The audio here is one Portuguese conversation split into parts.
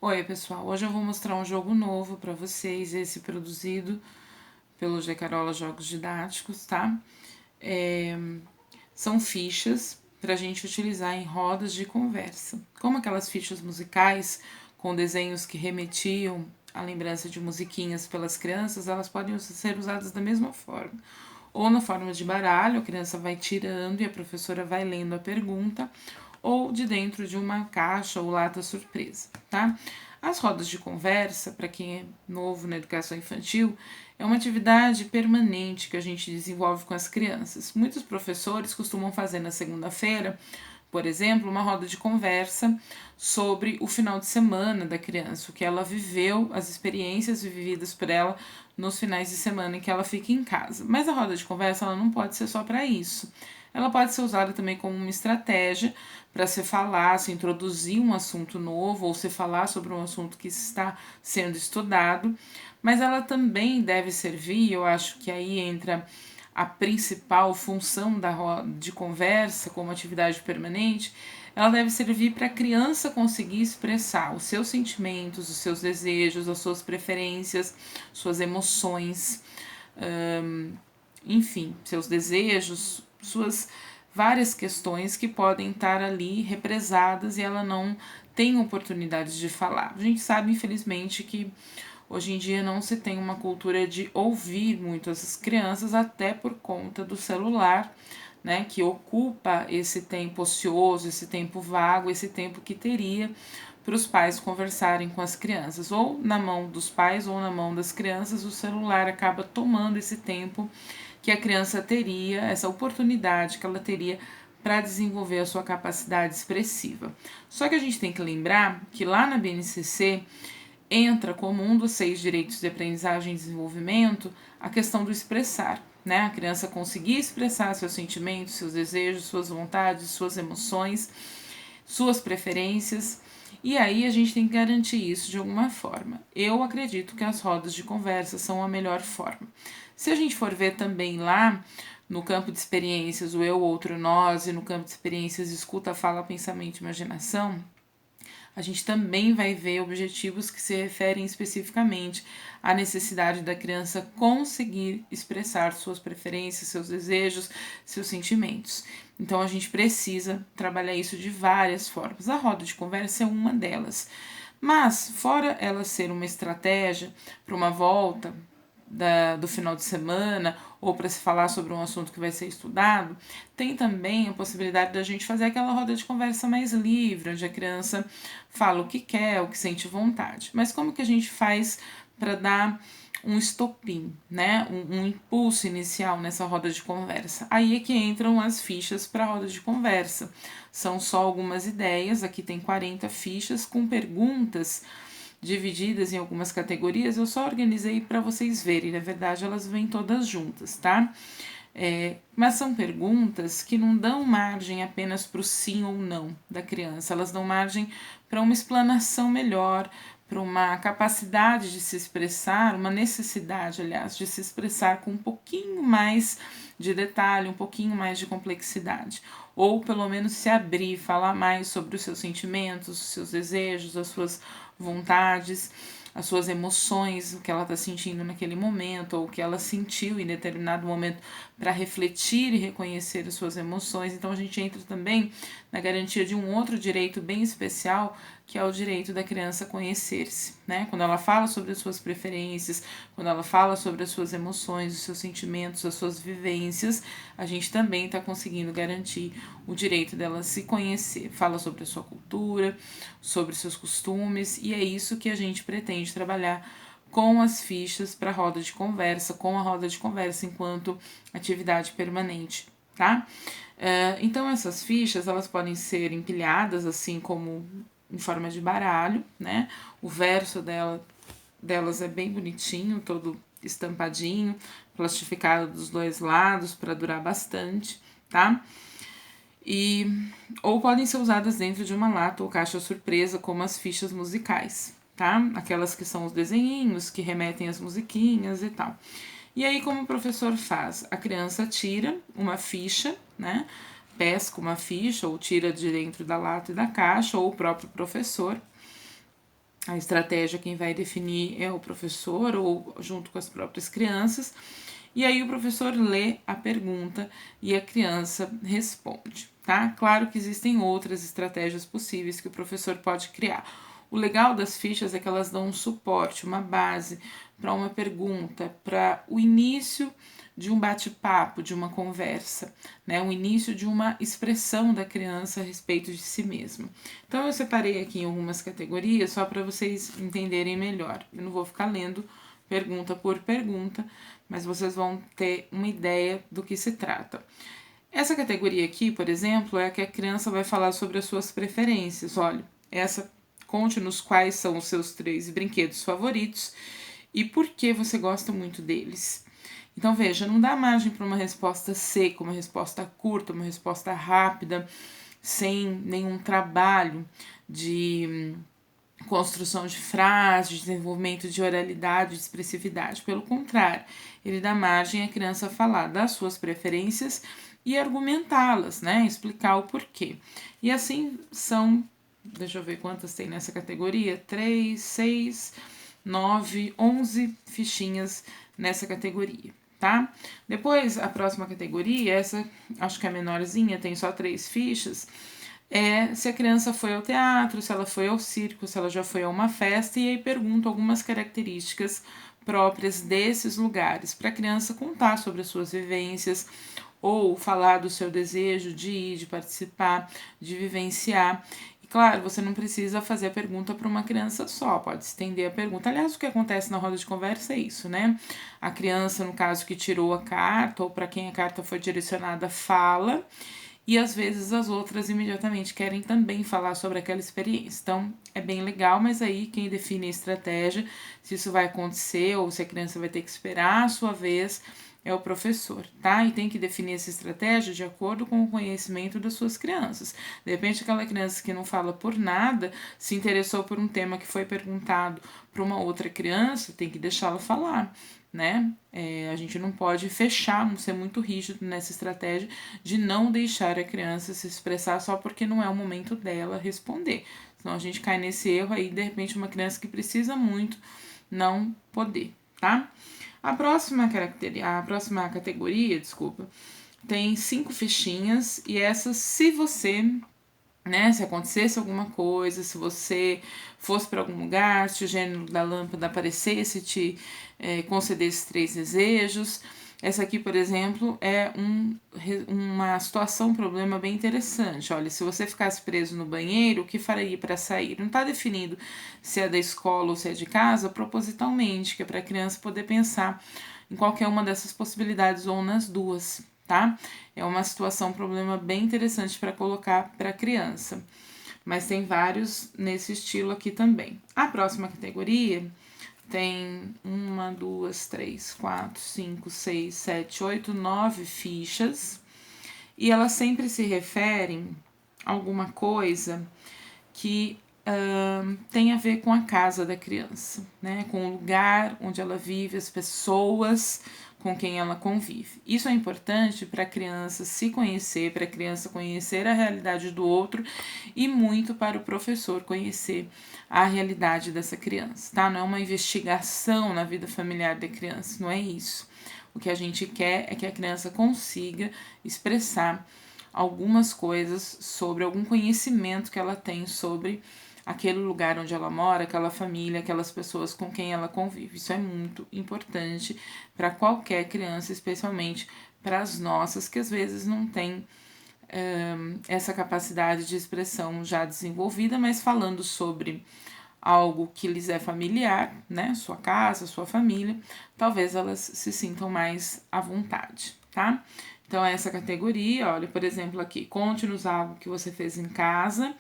Oi, pessoal. Hoje eu vou mostrar um jogo novo para vocês, esse produzido pelo G Carola Jogos Didáticos, tá? São fichas para a gente utilizar em rodas de conversa. Como aquelas fichas musicais com desenhos que remetiam à lembrança de musiquinhas pelas crianças, elas podem ser usadas da mesma forma. Ou na forma de baralho, a criança vai tirando e a professora vai lendo a pergunta, ou de dentro de uma caixa ou lata surpresa, tá? As rodas de conversa, para quem é novo na educação infantil, é uma atividade permanente que a gente desenvolve com as crianças. Muitos professores costumam fazer na segunda-feira, por exemplo, uma roda de conversa sobre o final de semana da criança, o que ela viveu, as experiências vividas por ela nos finais de semana em que ela fica em casa. Mas a roda de conversa ela não pode ser só para isso. Ela pode ser usada também como uma estratégia para se falar, se introduzir um assunto novo ou se falar sobre um assunto que está sendo estudado, mas ela também deve servir, eu acho que aí entra a principal função da roda de conversa como atividade permanente, ela deve servir para a criança conseguir expressar os seus sentimentos, os seus desejos, as suas preferências, suas emoções, enfim, seus desejos, suas várias questões que podem estar ali represadas e ela não tem oportunidade de falar. A gente sabe, infelizmente, que hoje em dia não se tem uma cultura de ouvir muito essas crianças, até por conta do celular, né, que ocupa esse tempo ocioso, esse tempo vago, esse tempo que teria para os pais conversarem com as crianças. Ou na mão dos pais ou na mão das crianças, o celular acaba tomando esse tempo que a criança teria, essa oportunidade que ela teria para desenvolver a sua capacidade expressiva. Só que a gente tem que lembrar que lá na BNCC entra como um dos 6 direitos de aprendizagem e desenvolvimento a questão do expressar, né? A criança conseguir expressar seus sentimentos, seus desejos, suas vontades, suas emoções, suas preferências. E aí a gente tem que garantir isso de alguma forma. Eu acredito que as rodas de conversa são a melhor forma. Se a gente for ver também lá no campo de experiências, o eu, outro, nós, e no campo de experiências, escuta, fala, pensamento, imaginação, a gente também vai ver objetivos que se referem especificamente à necessidade da criança conseguir expressar suas preferências, seus desejos, seus sentimentos. Então a gente precisa trabalhar isso de várias formas. A roda de conversa é uma delas. Mas, fora ela ser uma estratégia para uma volta do final de semana ou para se falar sobre um assunto que vai ser estudado, tem também a possibilidade da gente fazer aquela roda de conversa mais livre, onde a criança fala o que quer, o que sente vontade. Mas como que a gente faz para dar um estopim, né? Um impulso inicial nessa roda de conversa? Aí é que entram as fichas para a roda de conversa. São só algumas ideias, aqui tem 40 fichas com perguntas divididas em algumas categorias, eu só organizei para vocês verem, na verdade elas vêm todas juntas, tá? Mas são perguntas que não dão margem apenas para o sim ou não da criança, elas dão margem para uma explanação melhor, para uma capacidade de se expressar, uma necessidade, aliás, de se expressar com um pouquinho mais de detalhe, um pouquinho mais de complexidade. Ou pelo menos se abrir, falar mais sobre os seus sentimentos, os seus desejos, as suas vontades, as suas emoções, o que ela está sentindo naquele momento, ou o que ela sentiu em determinado momento, para refletir e reconhecer as suas emoções. Então a gente entra também na garantia de um outro direito bem especial, que é o direito da criança conhecer-se, né? Quando ela fala sobre as suas preferências, quando ela fala sobre as suas emoções, os seus sentimentos, as suas vivências, a gente também está conseguindo garantir o direito dela se conhecer. Fala sobre a sua cultura, sobre seus costumes, e é isso que a gente pretende trabalhar com as fichas para a roda de conversa, com a roda de conversa enquanto atividade permanente, tá? Então essas fichas elas podem ser empilhadas assim como em forma de baralho, né? O verso delas é bem bonitinho, todo estampadinho, plastificado dos dois lados para durar bastante, tá? E ou podem ser usadas dentro de uma lata ou caixa surpresa, como as fichas musicais, tá? Aquelas que são os desenhinhos que remetem às musiquinhas e tal. E aí, como o professor faz? A criança tira uma ficha, né? Pesca uma ficha ou tira de dentro da lata e da caixa, ou o próprio professor A estratégia quem vai definir é o professor ou junto com as próprias crianças. E aí o professor lê a pergunta e a criança responde, tá? Claro que existem outras estratégias possíveis que o professor pode criar. O legal das fichas é que elas dão um suporte, uma base para uma pergunta, para o início de um bate-papo, de uma conversa, né? O início de uma expressão da criança a respeito de si mesma. Então eu separei aqui em algumas categorias só para vocês entenderem melhor. Eu não vou ficar lendo pergunta por pergunta, mas vocês vão ter uma ideia do que se trata. Essa categoria aqui, por exemplo, é a que a criança vai falar sobre as suas preferências. Olha, conte-nos quais são os seus 3 brinquedos favoritos e por que você gosta muito deles. Então, veja, não dá margem para uma resposta seca, uma resposta curta, uma resposta rápida, sem nenhum trabalho de construção de frases, desenvolvimento de oralidade, de expressividade. Pelo contrário, ele dá margem à criança falar das suas preferências e argumentá-las, né? Explicar o porquê. E assim são, deixa eu ver quantas tem nessa categoria: 3, 6, 9, 11 fichinhas nessa categoria, tá? Depois, a próxima categoria, essa acho que é a menorzinha, tem só 3 fichas, é se a criança foi ao teatro, se ela foi ao circo, se ela já foi a uma festa, e aí pergunto algumas características próprias desses lugares, para a criança contar sobre as suas vivências ou falar do seu desejo de ir, de participar, de vivenciar. E claro, você não precisa fazer a pergunta para uma criança só, pode estender a pergunta. Aliás, o que acontece na roda de conversa é isso, né? A criança, no caso que tirou a carta, ou para quem a carta foi direcionada, fala, e às vezes as outras imediatamente querem também falar sobre aquela experiência. Então é bem legal, mas aí quem define a estratégia, se isso vai acontecer ou se a criança vai ter que esperar a sua vez, é o professor, tá? E tem que definir essa estratégia de acordo com o conhecimento das suas crianças. De repente, aquela criança que não fala por nada se interessou por um tema que foi perguntado para uma outra criança, tem que deixá-la falar, né? A gente não pode fechar, não ser muito rígido nessa estratégia de não deixar a criança se expressar só porque não é o momento dela responder. Senão a gente cai nesse erro aí, de repente, uma criança que precisa muito não poder, tá? A próxima categoria, desculpa, tem 5 fichinhas e essas, se você, né, se acontecesse alguma coisa, se você fosse para algum lugar, se o gênio da lâmpada aparecesse, te concedesse 3 desejos. Essa aqui, por exemplo, é uma situação, um problema bem interessante. Olha, se você ficasse preso no banheiro, o que faria para sair? Não está definido se é da escola ou se é de casa, propositalmente, que é para a criança poder pensar em qualquer uma dessas possibilidades ou nas duas, tá? É uma situação, um problema bem interessante para colocar para a criança. Mas tem vários nesse estilo aqui também. A próxima categoria tem 1, 2, 3, 4, 5, 6, 7, 8, 9 fichas. E elas sempre se referem a alguma coisa que tem a ver com a casa da criança, né? Com o lugar onde ela vive, as pessoas com quem ela convive. Isso é importante para a criança se conhecer, para a criança conhecer a realidade do outro e muito para o professor conhecer a realidade dessa criança, tá? Não é uma investigação na vida familiar da criança, não é isso. O que a gente quer é que a criança consiga expressar algumas coisas sobre algum conhecimento que ela tem sobre aquele lugar onde ela mora, aquela família, aquelas pessoas com quem ela convive. Isso é muito importante para qualquer criança, especialmente para as nossas, que às vezes não tem essa capacidade de expressão já desenvolvida, mas falando sobre algo que lhes é familiar, né? Sua casa, sua família, talvez elas se sintam mais à vontade, tá? Então, essa categoria, olha, por exemplo, aqui, conte-nos algo que você fez em casa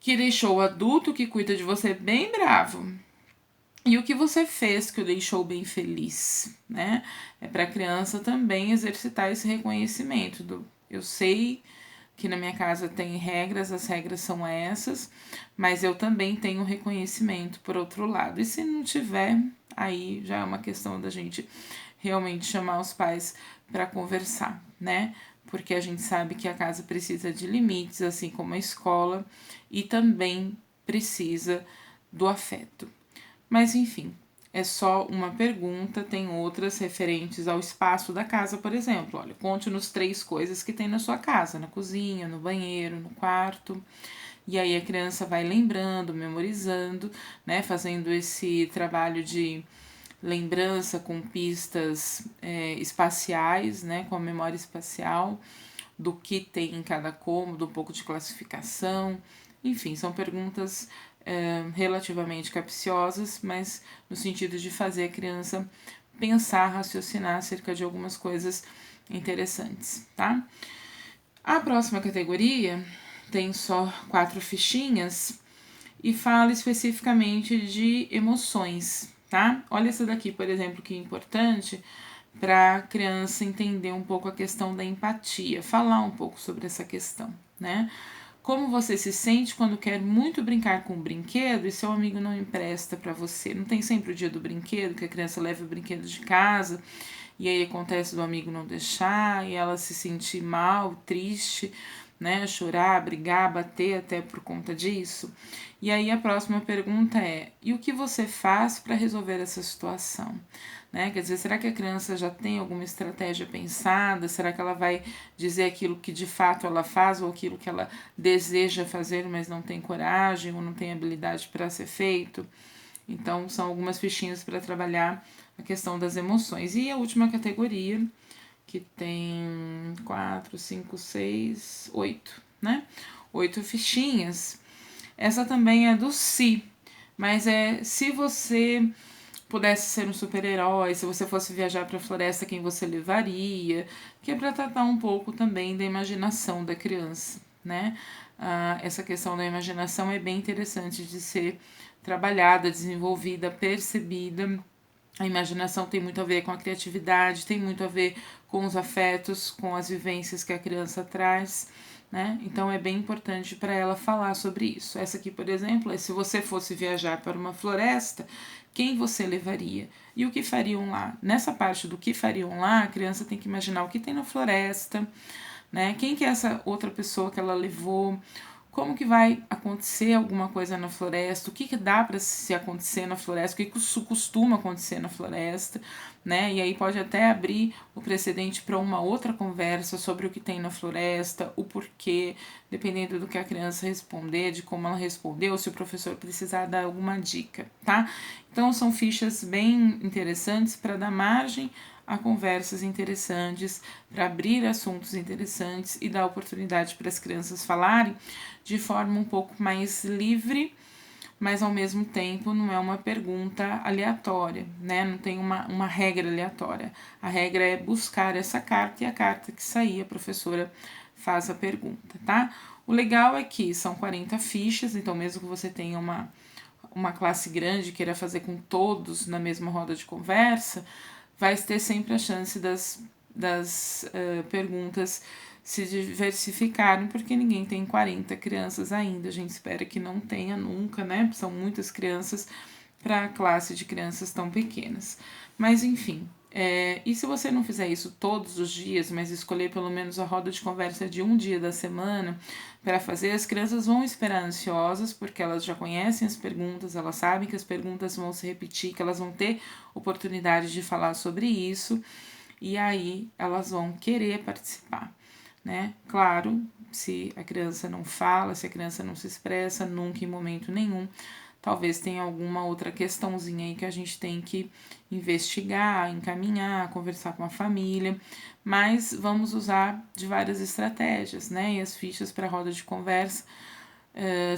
que deixou o adulto que cuida de você bem bravo. E o que você fez que o deixou bem feliz, né? É para a criança também exercitar esse reconhecimento do eu sei que na minha casa tem regras, as regras são essas, mas eu também tenho reconhecimento por outro lado. E se não tiver, aí já é uma questão da gente realmente chamar os pais para conversar, né? Porque a gente sabe que a casa precisa de limites, assim como a escola, e também precisa do afeto. Mas enfim, é só uma pergunta, tem outras referentes ao espaço da casa, por exemplo. Olha, conte-nos 3 coisas que tem na sua casa, na cozinha, no banheiro, no quarto. E aí a criança vai lembrando, memorizando, né, fazendo esse trabalho de lembrança com pistas espaciais, né, com a memória espacial, do que tem em cada cômodo, um pouco de classificação. Enfim, são perguntas relativamente capciosas, mas no sentido de fazer a criança pensar, raciocinar acerca de algumas coisas interessantes, tá? A próxima categoria tem só 4 fichinhas e fala especificamente de emoções, tá? Olha essa daqui, por exemplo, que é importante para a criança entender um pouco a questão da empatia, falar um pouco sobre essa questão, né? Como você se sente quando quer muito brincar com um brinquedo e seu amigo não empresta para você? Não tem sempre o dia do brinquedo, que a criança leva o brinquedo de casa e aí acontece do amigo não deixar e ela se sentir mal, triste, né? Chorar, brigar, bater até por conta disso. E aí a próxima pergunta é: e o que você faz para resolver essa situação? Né? Quer dizer, será que a criança já tem alguma estratégia pensada? Será que ela vai dizer aquilo que de fato ela faz ou aquilo que ela deseja fazer, mas não tem coragem ou não tem habilidade para ser feito? Então, são algumas fichinhas para trabalhar a questão das emoções. E a última categoria, que tem 4, 5, 6, 8, né? 8 fichinhas. Essa também é do si, mas é se você pudesse ser um super-herói, se você fosse viajar para a floresta, quem você levaria, que é para tratar um pouco também da imaginação da criança, né? Essa questão da imaginação é bem interessante de ser trabalhada, desenvolvida, percebida. A imaginação tem muito a ver com a criatividade, tem muito a ver com os afetos, com as vivências que a criança traz, né? Então é bem importante para ela falar sobre isso. Essa aqui, por exemplo, é se você fosse viajar para uma floresta, quem você levaria? E o que fariam lá? Nessa parte do que fariam lá, a criança tem que imaginar o que tem na floresta, né? Quem que é essa outra pessoa que ela levou? Como que vai acontecer alguma coisa na floresta? O que, que dá para se acontecer na floresta? O que costuma acontecer na floresta, né? E aí pode até abrir o precedente para uma outra conversa sobre o que tem na floresta, o porquê, dependendo do que a criança responder, de como ela respondeu, se o professor precisar dar alguma dica, tá? Então são fichas bem interessantes para dar margem a conversas interessantes, para abrir assuntos interessantes e dar oportunidade para as crianças falarem de forma um pouco mais livre, mas ao mesmo tempo não é uma pergunta aleatória, né? Não tem uma regra aleatória. A regra é buscar essa carta e a carta que sair, a professora faz a pergunta, tá? O legal é que são 40 fichas, então mesmo que você tenha uma classe grande, queira fazer com todos na mesma roda de conversa, vai ter sempre a chance das perguntas se diversificarem, porque ninguém tem 40 crianças ainda. A gente espera que não tenha nunca, né? São muitas crianças para a classe de crianças tão pequenas. Mas enfim, e se você não fizer isso todos os dias, mas escolher pelo menos a roda de conversa de um dia da semana para fazer, as crianças vão esperar ansiosas, porque elas já conhecem as perguntas, elas sabem que as perguntas vão se repetir, que elas vão ter oportunidade de falar sobre isso, e aí elas vão querer participar, né? Claro, se a criança não fala, se a criança não se expressa, nunca em momento nenhum, talvez tenha alguma outra questãozinha aí que a gente tem que investigar, encaminhar, conversar com a família, mas vamos usar de várias estratégias, né? E as fichas para roda de conversa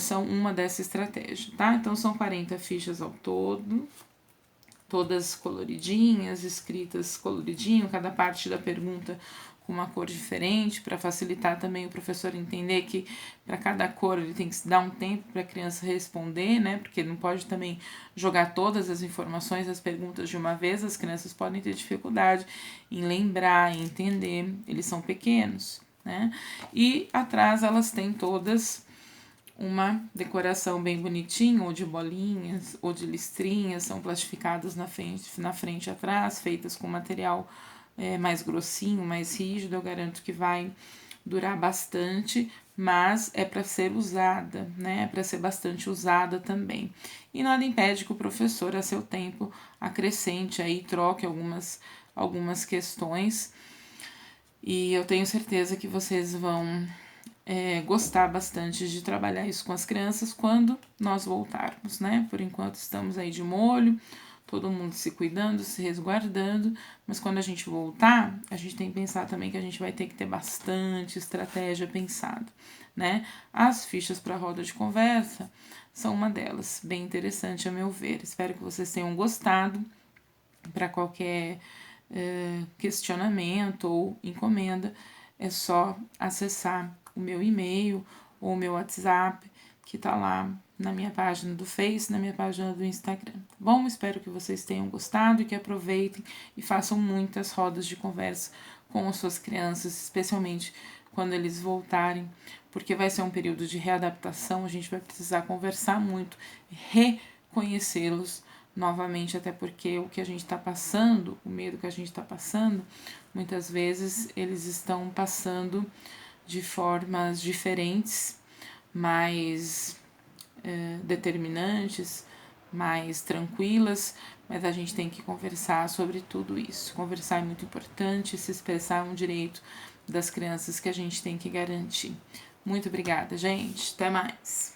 são uma dessa estratégia, tá? Então são 40 fichas ao todo, todas coloridinhas, escritas coloridinho, cada parte da pergunta com uma cor diferente, para facilitar também o professor entender que para cada cor ele tem que dar um tempo para a criança responder, né? Porque não pode também jogar todas as informações, as perguntas de uma vez, as crianças podem ter dificuldade em lembrar, em entender, eles são pequenos, né? E atrás elas têm todas uma decoração bem bonitinha, ou de bolinhas, ou de listrinhas, são plastificadas na frente e atrás, feitas com material mais grossinho, mais rígido. Eu garanto que vai durar bastante, mas é para ser usada, né? É para ser bastante usada também. E nada impede que o professor, a seu tempo, acrescente aí, troque algumas questões. E eu tenho certeza que vocês vão gostar bastante de trabalhar isso com as crianças quando nós voltarmos, né? Por enquanto estamos aí de molho, todo mundo se cuidando, se resguardando, mas quando a gente voltar, a gente tem que pensar também que a gente vai ter que ter bastante estratégia pensada, né? As fichas para roda de conversa são uma delas, bem interessante a meu ver. Espero que vocês tenham gostado. Para qualquer questionamento ou encomenda, é só acessar o meu e-mail ou o meu WhatsApp, que tá lá na minha página do Face, na minha página do Instagram. Tá bom? Espero que vocês tenham gostado e que aproveitem e façam muitas rodas de conversa com as suas crianças, especialmente quando eles voltarem, porque vai ser um período de readaptação, a gente vai precisar conversar muito, reconhecê-los novamente, até porque o que a gente está passando, o medo que a gente está passando, muitas vezes eles estão passando de formas diferentes, mais determinantes, mais tranquilas, mas a gente tem que conversar sobre tudo isso. Conversar é muito importante, se expressar é um direito das crianças que a gente tem que garantir. Muito obrigada, gente. Até mais.